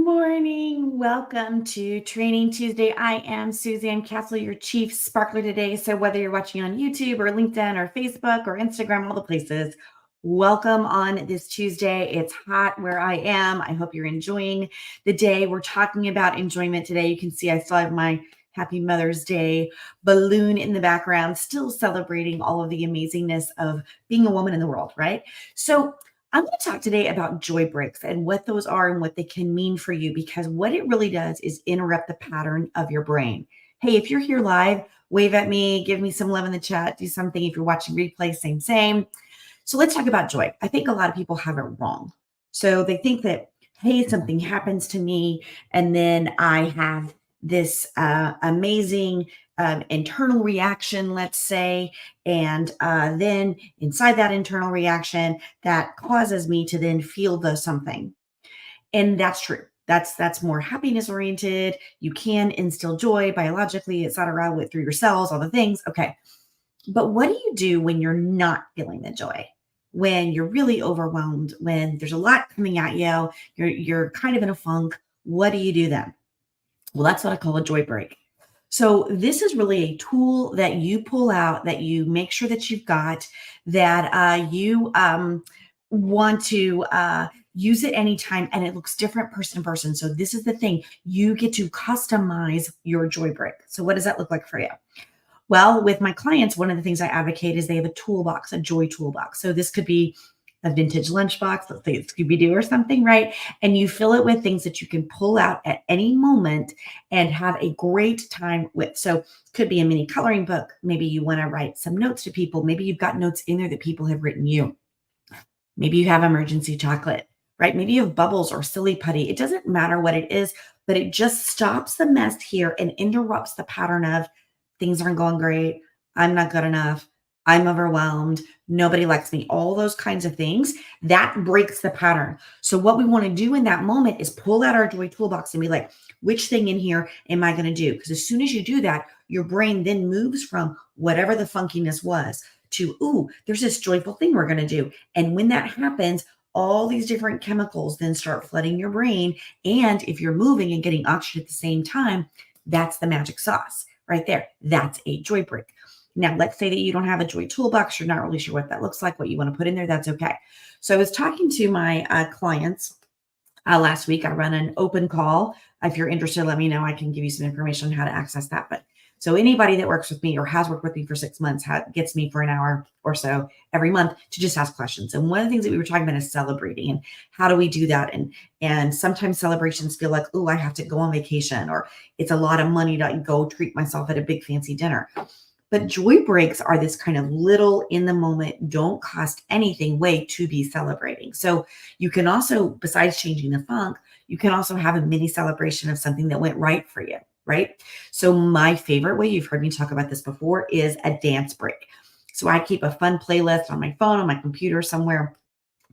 morning. Welcome to Training Tuesday. I am Suzanne Castle, your chief sparkler today. So, whether you're watching on YouTube or LinkedIn or Facebook or Instagram, all the places, welcome on this Tuesday. It's hot where I am. I hope you're enjoying the day. We're talking about enjoyment today. You can see I still have my Happy Mother's Day balloon in the background, still celebrating all of the amazingness of being a woman in the world, right? So, I'm going to talk today about joy breaks and what those are and what they can mean for you, because what it really does is interrupt the pattern of your brain. Hey, if you're here live, wave at me, give me some love in the chat, do something. If you're watching replay, same. So let's talk about joy. I think a lot of people have it wrong. So they think that, hey, something happens to me, and then I have this amazing internal reaction, let's say, and then inside that internal reaction, that causes me to then feel the something. And that's true. That's more happiness oriented. You can instill joy biologically, et cetera, with through your cells, all the things. Okay. But what do you do when you're not feeling the joy? When you're really overwhelmed, when there's a lot coming at you, you're kind of in a funk. What do you do then? Well, that's what I call a joy break. So this is really a tool that you pull out, that you make sure that you've got, that you want to use it anytime, and it looks different person to person. So this is the thing. You get to customize your joy break. So what does that look like for you? Well, with my clients, one of the things I advocate is they have a toolbox, a joy toolbox. So this could be a vintage lunchbox, let's say it's Scooby-Doo or something, right? And you fill it with things that you can pull out at any moment and have a great time with. So it could be a mini coloring book. Maybe you want to write some notes to people. Maybe you've got notes in there that people have written you. Maybe you have emergency chocolate, right? Maybe you have bubbles or silly putty. It doesn't matter what it is, but it just stops the mess here and interrupts the pattern of things aren't going great. I'm not good enough. I'm overwhelmed. Nobody likes me. All those kinds of things that breaks the pattern. So, what we want to do in that moment is pull out our joy toolbox and be like, which thing in here am I going to do? Because as soon as you do that, your brain then moves from whatever the funkiness was to, ooh, there's this joyful thing we're going to do. And when that happens, all these different chemicals then start flooding your brain. And if you're moving and getting oxygen at the same time, that's the magic sauce right there. That's a joy break. Now, let's say that you don't have a joy toolbox. You're not really sure what that looks like, what you want to put in there. That's okay. So I was talking to my clients last week. I run an open call. If you're interested, let me know. I can give you some information on how to access that. But so anybody that works with me or has worked with me for 6 months gets me for an hour or so every month to just ask questions. And one of the things that we were talking about is celebrating, and how do we do that? And sometimes celebrations feel like, oh, I have to go on vacation, or it's a lot of money to go treat myself at a big fancy dinner. But joy breaks are this kind of little in the moment, don't cost anything way to be celebrating. So you can also, besides changing the funk, you can also have a mini celebration of something that went right for you, right? So my favorite way, you've heard me talk about this before, is a dance break. So I keep a fun playlist on my phone, on my computer somewhere.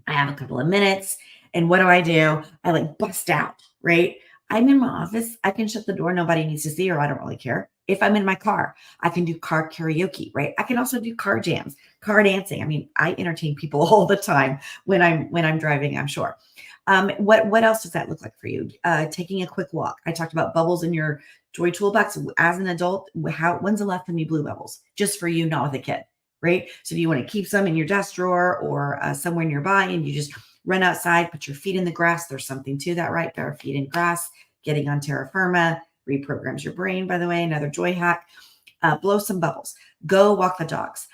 I have a couple of minutes. And what do? I like bust out, right? I'm in my office. I can shut the door. Nobody needs to see, or I don't really care. If I'm in my car, I can do car karaoke, right? I can also do car jams, car dancing. I mean, I entertain people all the time when I'm driving, I'm sure. What else does that look like for you? Taking a quick walk. I talked about bubbles in your joy toolbox. As an adult, when's the last time you blew bubbles? Just for you, not with a kid, right? So do you want to keep some in your desk drawer or somewhere nearby, and you just run outside, put your feet in the grass? There's something to that, right? Bare feet in grass, getting on terra firma, reprograms your brain, by the way, another joy hack. Blow some bubbles. Go walk the dogs.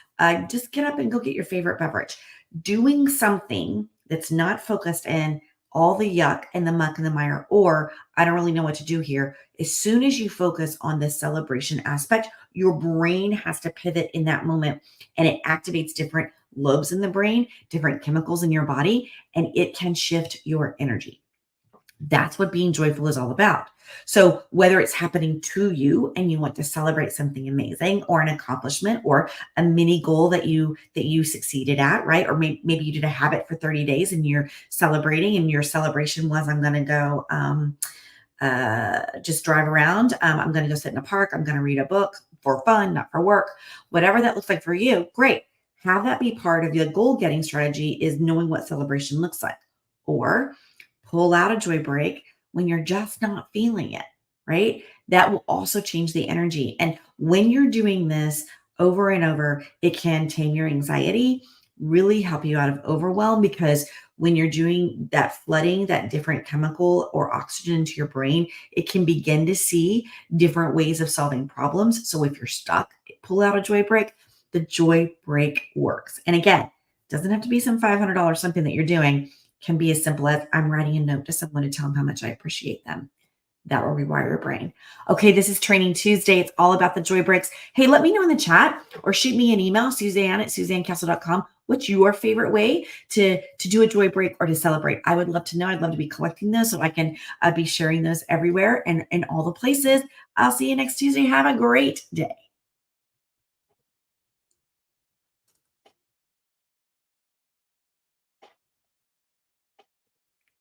Just get up and go get your favorite beverage. Doing something that's not focused in all the yuck and the muck and the mire, or I don't really know what to do here. As soon as you focus on the celebration aspect, your brain has to pivot in that moment, and it activates different lobes in the brain, different chemicals in your body, and it can shift your energy. That's what being joyful is all about. So whether it's happening to you and you want to celebrate something amazing, or an accomplishment, or a mini goal that you succeeded at, right? Or maybe you did a habit for 30 days and you're celebrating, and your celebration was, I'm going to go just drive around. I'm going to go sit in a park. I'm going to read a book for fun, not for work. Whatever that looks like for you, great. Have that be part of your goal getting strategy, is knowing what celebration looks like. Or pull out a joy break when you're just not feeling it, right? That will also change the energy. And when you're doing this over and over, it can tame your anxiety, really help you out of overwhelm because when you're doing that flooding, that different chemical or oxygen into your brain, it can begin to see different ways of solving problems. So if you're stuck, pull out a joy break. The joy break works. And again, doesn't have to be some $500 something that you're doing. Can be as simple as I'm writing a note to someone to tell them how much I appreciate them. That will rewire your brain. Okay, this is Training Tuesday. It's all about the joy breaks. Hey, let me know in the chat or shoot me an email, Suzanne@SuzanneCastle.com. What's your favorite way to do a joy break or to celebrate? I would love to know. I'd love to be collecting those so I can be sharing those everywhere and in all the places. I'll see you next Tuesday. Have a great day.